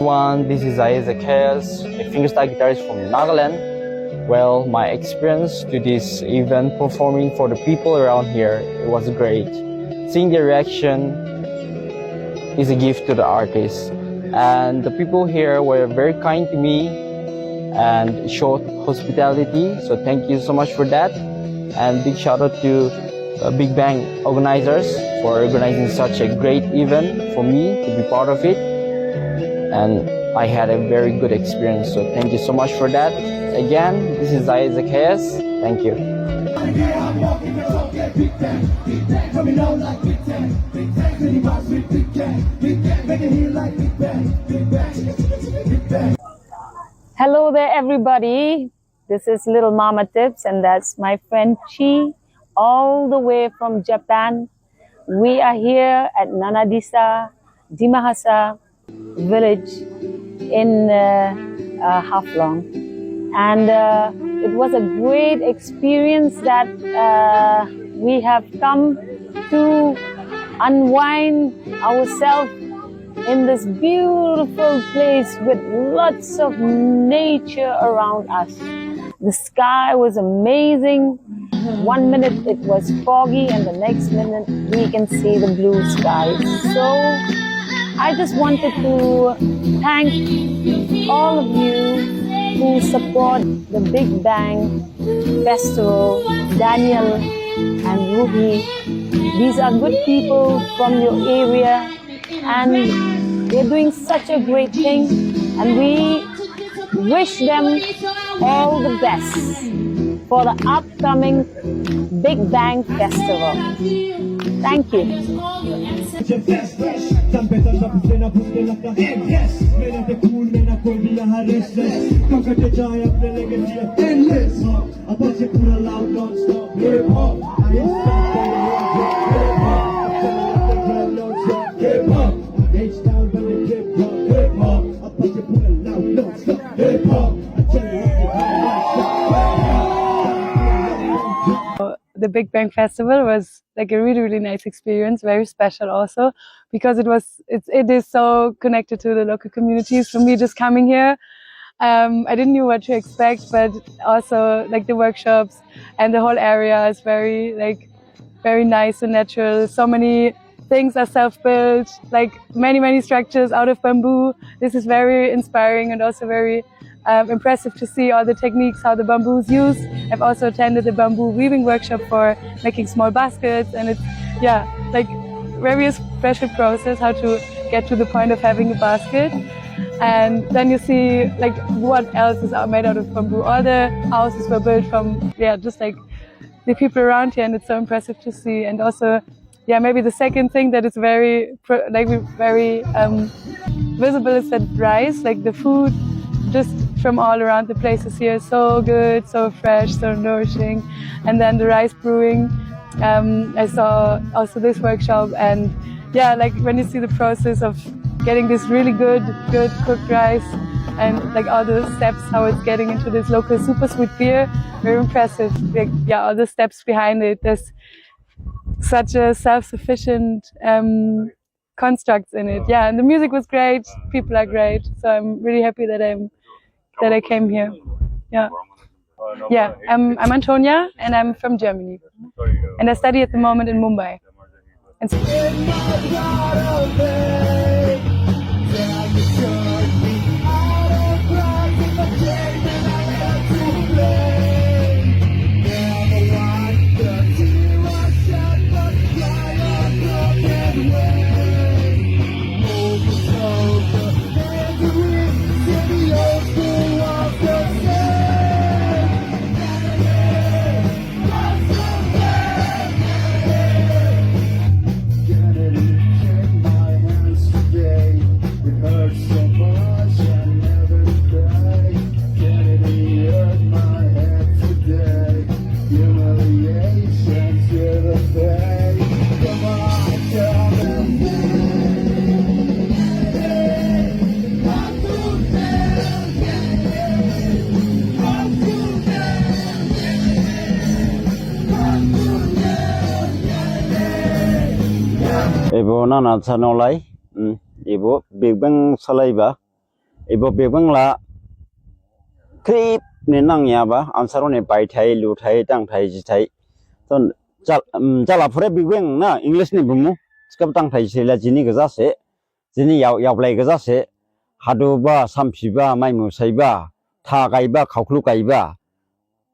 One, this is Isaac Hayes, a fingerstyle guitarist from Nagaland. Well, my experience to this event performing for the people around here, it was great. Seeing the reaction is a gift to the artist. And the people here were very kind to me and showed hospitality. So thank you so much for that. And big shout out to Big Bang organizers for organizing such a great event for me to be part of it. And I had a very good experience. So thank you so much for that. Again, this is Isaac Hayes. Thank you. Hello there, everybody. This is Little Mama Tips, and that's my friend Chi, all the way from Japan. We are here at Nanadisa Dimahasa village in Haflong, and it was a great experience that we have come to unwind ourselves in this beautiful place with lots of nature around us. The sky was amazing. One minute it was foggy and the next minute we can see the blue sky. So I just wanted to thank all of you who support the Big Bang Festival, Daniel and Ruhi. These are good people from your area and they're doing such a great thing, and we wish them all the best for the upcoming Big Bang Festival. Thank you. The Big Bang Festival was like a really nice experience, very special also because it is so connected to the local communities. For me, just coming here, I didn't know what to expect, but also like the workshops and the whole area is very nice and natural. So many things are self-built, like many structures out of bamboo. This is very inspiring and also very impressive to see all the techniques, how the bamboo is used. I've also attended a bamboo weaving workshop for making small baskets, and it's like very special process how to get to the point of having a basket. And then you see like what else is made out of bamboo. All the houses were built from just like the people around here, and it's so impressive to see. And also maybe the second thing that is very visible is that rice, like the food just from all around the places here is so good, so fresh, so nourishing. And then the rice brewing, I saw also this workshop, and like when you see the process of getting this really good cooked rice and like all the steps, how it's getting into this local super sweet beer, very impressive. Like all the steps behind it, there's such a self-sufficient constructs in it. And the music was great, people are great, so I'm really happy that I came here. I'm Antonia and I'm from Germany, and I study at the moment in Mumbai. Ebo nana chanolai, ebo Big Bang salaiba, ibo bebangla krip ni nang ya ba ansaro ne pai thai lu thai tang thai ji thai ton chala phore bibeng na english ni bumu skap tang thai se la jini ga se jini yaw blai ga se hadu ba sampi ba mai mu sai ba tha gai ba khawkhlu kai ba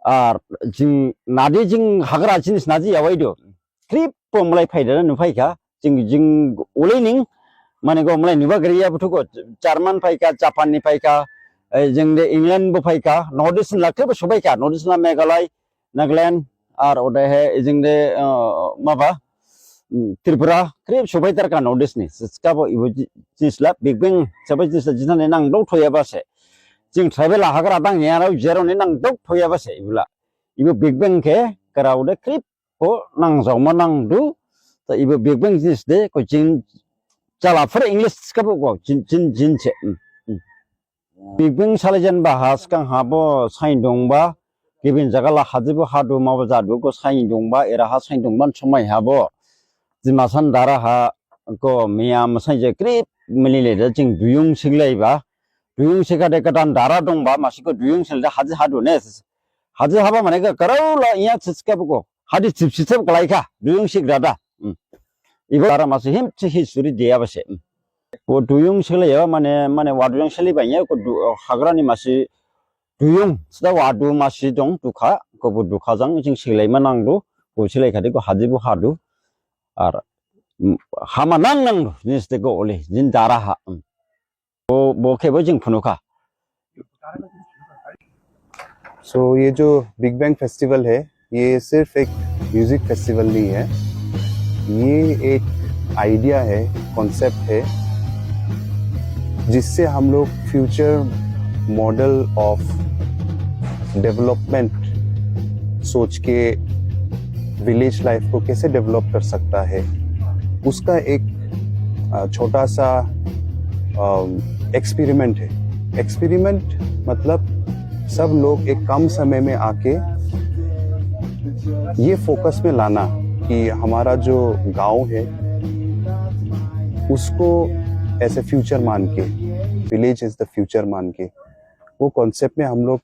ar jing nadi jing hagra jinis naji yawai do krip pomlai phaida nu phaika jing ulening mane go mlai nuba griya butuko German phaika Japan ni phaika jing de England bo phaika Northeast la krip sobai ka Northeast la Meghalaya Nagaland ar ode he jing de maba Tripura krip sobai tar ka Northeast ni ska bo ibo jisla Big Bang sabai jisla jinane nang do thoya ba se jing travel hagra dang ya ra zero ni nang do thoya ba se ibla ibo Big Bang ke karaude krip po nang zoma nang du ta ibo Big Bang jis de ko jing chala for English ska bo ko jin che Big Bang salajan bahas kang habo sain dong ba gibin jagala hajibo hadu ma ba jadu ko sain dong ba era ha sain dong ban somai habo jimasan dara ha ko miyam sai je krip milile de jing duyung singlai ba duyung sika de katan dara dong ba masiko duyung silda haji hadu ne haji haba mane ka karau la iya chiska bo hadi chipsisep kalai ka duyung sik dada ibo dara masu him chi history dia ba se ko duyung silai ya mane waduyung silai ba ya ko hagrani masi duyung sida wadu masi dong dukha ko bu dukha jang jing silai manang du ko silai khade ko haji bu hadu ar hama nang jinis de go ole jin dara ha bo ke bo jing phunuka सो ये जो big bang festival है ये सिर्फ एक music festival नहीं है, ये एक आइडिया है, कॉन्सेप्ट है जिससे हम लोग फ्यूचर मॉडल ऑफ डेवलपमेंट सोच के विलेज लाइफ को कैसे डेवलप कर सकता है उसका एक छोटा सा एक्सपेरिमेंट है। एक्सपेरिमेंट मतलब सब लोग एक कम समय में आके ये फोकस में लाना कि हमारा जो गांव है उसको ऐसे फ्यूचर मान के, विलेज इज द फ्यूचर मान के, वो कॉन्सेप्ट में हम लोग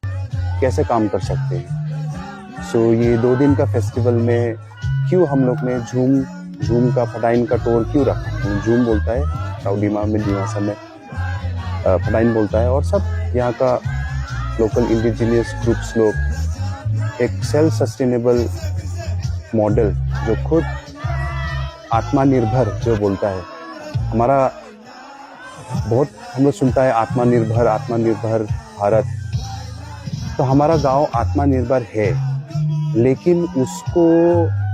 कैसे काम कर सकते हैं। सो ये 2 दिन का फेस्टिवल में क्यों हम लोग ने झूम का फटाइन का टोर क्यों रखा, झूम बोलता है राउडीमा में, दिमासा में फटाइन बोलता है, और सब यहाँ का लोकल इंडिजिनियस ग्रुप्स लोग एक सेल्फ सस्टेनेबल मॉडल जो खुद आत्मनिर्भर जो बोलता है, हमारा बहुत हम लोग सुनता है आत्मनिर्भर भारत, तो हमारा गांव आत्मनिर्भर है, लेकिन उसको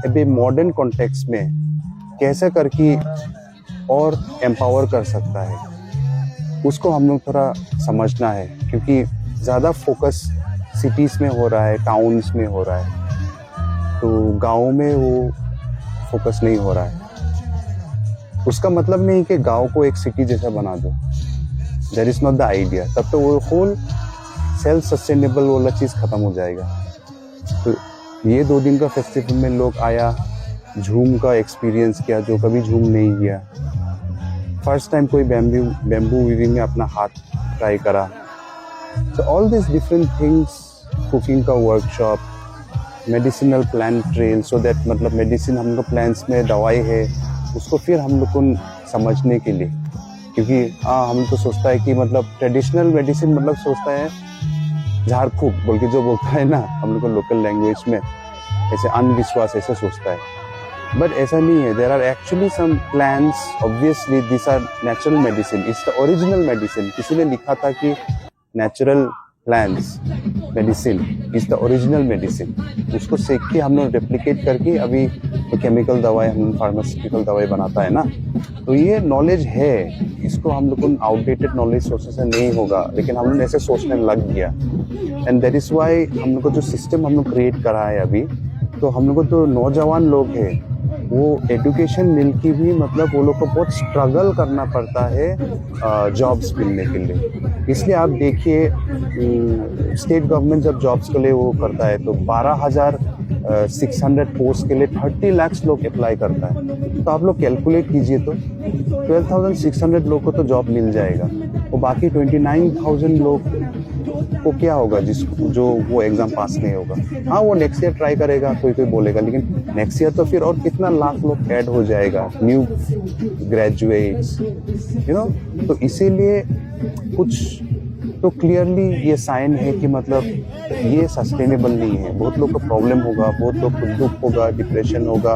अभी मॉडर्न कॉन्टेक्स्ट में कैसे करके और एम्पावर कर सकता है उसको हम लोग थोड़ा समझना है, क्योंकि ज़्यादा फोकस सिटीज़ में हो रहा है, टाउन्स में हो रहा है, तो गांव में वो फोकस नहीं हो रहा है। उसका मतलब नहीं कि गांव को एक सिटी जैसा बना दो, that is not the idea, तब तो वो होल सेल्फ सस्टेनेबल वाला चीज़ ख़त्म हो जाएगा। तो ये 2 दिन का फेस्टिवल में लोग आया, झूम का एक्सपीरियंस किया जो कभी झूम नहीं किया, फर्स्ट टाइम कोई बैम्बू वीविंग में अपना हाथ ट्राई करा। So all these different things, cooking का workshop, medicinal plant trail, so that मतलब मेडिसिन हम लोग प्लांट्स में दवाई है उसको फिर हम लोग को समझने के लिए, क्योंकि हम तो सोचता है कि मतलब ट्रेडिशनल मेडिसिन मतलब सोचता है झाड़ फूक बोल के जो बोलता है ना हम लोग को लोकल लैंग्वेज में, ऐसे अंधविश्वास ऐसे सोचता है, बट ऐसा नहीं है। There are actually some plants, obviously this are natural medicine, it's the original medicine. किसी ने लिखा था कि natural plants medicine is the original medicine, उसको सीख के हम लोग रेप्लिकेट करके अभी तो केमिकल दवाई, हम फार्मास्यूटिकल दवाई बनाता है ना, तो ये नॉलेज है, इसको हम लोग को आउटडेटेड नॉलेज सोचने से नहीं होगा, लेकिन हम लोग ऐसे सोचने लग गया, एंड दैट इज़ वाई हम लोग को जो सिस्टम हम लोग क्रिएट करा है अभी, तो हम लोग को तो नौजवान लोग हैं वो एजुकेशन मिल के भी मतलब वो लोग को बहुत स्ट्रगल करना पड़ता है जॉब्स मिलने के लिए। इसलिए आप देखिए स्टेट गवर्नमेंट जब जॉब्स के लिए वो करता है तो 12,000 600 पोस्ट के लिए 30 लाख लोग अप्लाई करता है। तो आप लोग कैलकुलेट कीजिए, तो 12,600 लोग को तो जॉब मिल जाएगा, और बाकी 29,000 लोग को क्या होगा जिसको जो वो एग्जाम पास नहीं होगा। हाँ, वो नेक्स्ट ईयर ट्राई करेगा, कोई कोई बोलेगा, लेकिन नेक्स्ट ईयर तो फिर और कितना लाख लोग ऐड हो जाएगा, न्यू ग्रेजुएट्स, यू नो। तो इसीलिए कुछ तो क्लियरली ये साइन है कि मतलब ये सस्टेनेबल नहीं है। बहुत लोग को प्रॉब्लम होगा, बहुत लोग को दुख होगा, डिप्रेशन होगा,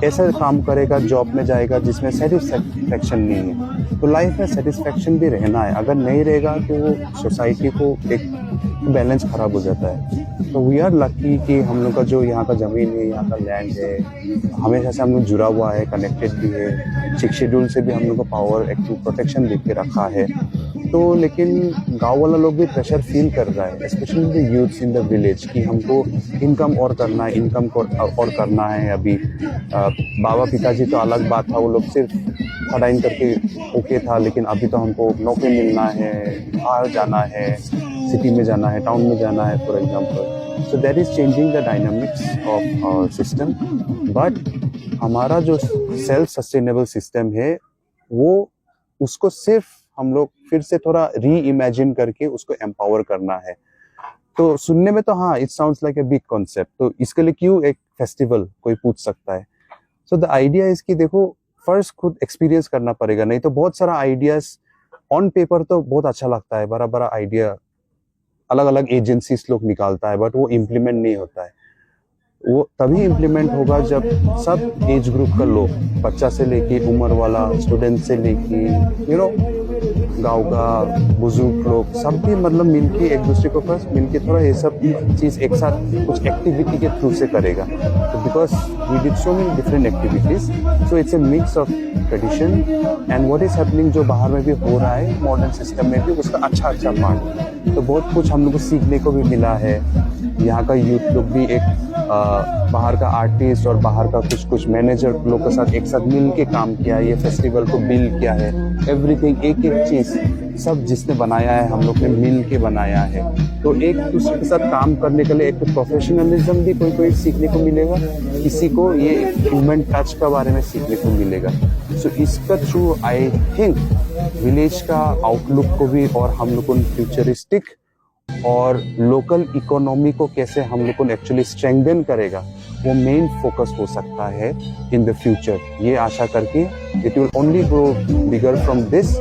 ऐसा काम करेगा, जॉब में जाएगा जिसमें सेटिस्फैक्शन नहीं है। तो लाइफ में सेटिस्फैक्शन भी रहना है, अगर नहीं रहेगा तो वो सोसाइटी को एक बैलेंस खराब हो जाता है। तो वी आर लकी कि हम लोग का जो यहाँ का ज़मीन है, यहाँ का लैंड है, हमेशा से हम लोग जुड़ा हुआ है, कनेक्टेड भी है। 6 शेड्यूल से भी हम लोग को पावर एक्टिव प्रोटेक्शन देख के रखा है। तो लेकिन गांव वाला लोग भी प्रेशर फील कर रहा है, specially the youths in the village, कि हमको इनकम और करना है, इनकम को और करना है। अभी बाबा पिताजी तो अलग बात था, वो लोग सिर्फ पढ़ाई करके ओके था, लेकिन अभी तो हमको नौकरी मिलना है, बाहर जाना है, सिटी में जाना है, टाउन में जाना है, for example. So that is changing the dynamics of our system. But हमारा जो सेल्फ सस्टेनेबल सिस्टम है, वो उसको सिर्फ हम लोग फिर से थोड़ा री इमेजिन करके उसको एम्पावर करना है। तो सुनने में तो हाँ, it sounds like a big concept, तो इसके लिए क्यों एक फेस्टिवल, कोई पूछ सकता है। सो द आइडिया इज कि देखो, फर्स्ट खुद एक्सपीरियंस करना पड़ेगा, नहीं तो बहुत सारा आइडियाज ऑन पेपर तो बहुत अच्छा लगता है, बड़ा बड़ा आइडिया अलग अलग एजेंसीज लोग निकालता है, बट वो इम्प्लीमेंट नहीं होता है। वो तभी इम्प्लीमेंट होगा जब सब एज ग्रुप का लोग, बच्चा से लेके उम्र वाला, स्टूडेंट से लेके यू नो गांव का बुजुर्ग लोग, सब भी मतलब मिलके एक दूसरे को फर्स्ट मिलके थोड़ा ये सब चीज़ एक साथ कुछ एक्टिविटी के थ्रू से करेगा। तो because we did so many different activities, so it's a mix of tradition and what is happening, जो बाहर में भी हो रहा है मॉडर्न सिस्टम में भी, उसका अच्छा पार्ट। तो बहुत कुछ हम लोग को सीखने को भी मिला है। यहाँ का यूथ लोग भी एक बाहर का आर्टिस्ट और बाहर का कुछ मैनेजर लोग के साथ एक साथ मिल के काम किया, ये फेस्टिवल को बिल्ड किया है। एवरीथिंग, एक एक चीज़ सब जिसने बनाया है हम लोग ने मिल के बनाया है। तो एक दूसरे के साथ काम करने के लिए एक प्रोफेशनलिज्म भी कोई सीखने को मिलेगा, किसी को ये ह्यूमन टच के बारे में सीखने को मिलेगा। सो इसका थ्रू आई थिंक विलेज का आउटलुक को भी और हम लोग को फ्यूचरिस्टिक और लोकल इकोनॉमी को कैसे हम लोग को एक्चुअली स्ट्रेंथन करेगा, वो मेन फोकस हो सकता है इन द फ्यूचर। ये आशा करके it will only grow bigger from this.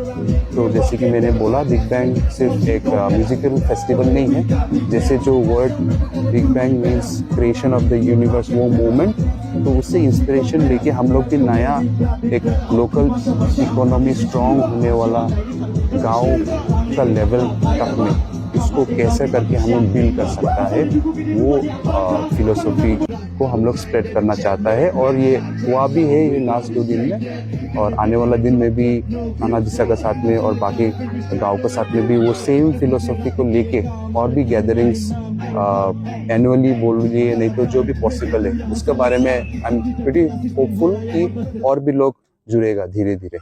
तो जैसे कि मैंने बोला, बिग बैंग सिर्फ एक म्यूजिकल फेस्टिवल नहीं है। जैसे जो word big bang means creation of the universe, वो मोमेंट, तो उससे इंस्पिरेशन लेके हम लोग भी नया एक लोकल इकोनॉमी स्ट्रॉन्ग होने वाला गांव का लेवल तक में इसको कैसे करके हम लोग बिल्ड कर सकता है, वो फिलोसफी को हम लोग स्प्रेड करना चाहता है। और ये हुआ भी है ये लास्ट 2 दिन में, और आने वाला दिन में भी नाना दिशा के साथ में और बाकी गांव के साथ में भी वो सेम फिलोसफी को लेके और भी गैदरिंग्स एनुअली बोलिए, नहीं तो जो भी पॉसिबल है उसके बारे में आई एम प्रीटी होपफुल कि और भी लोग जुड़ेगा धीरे धीरे।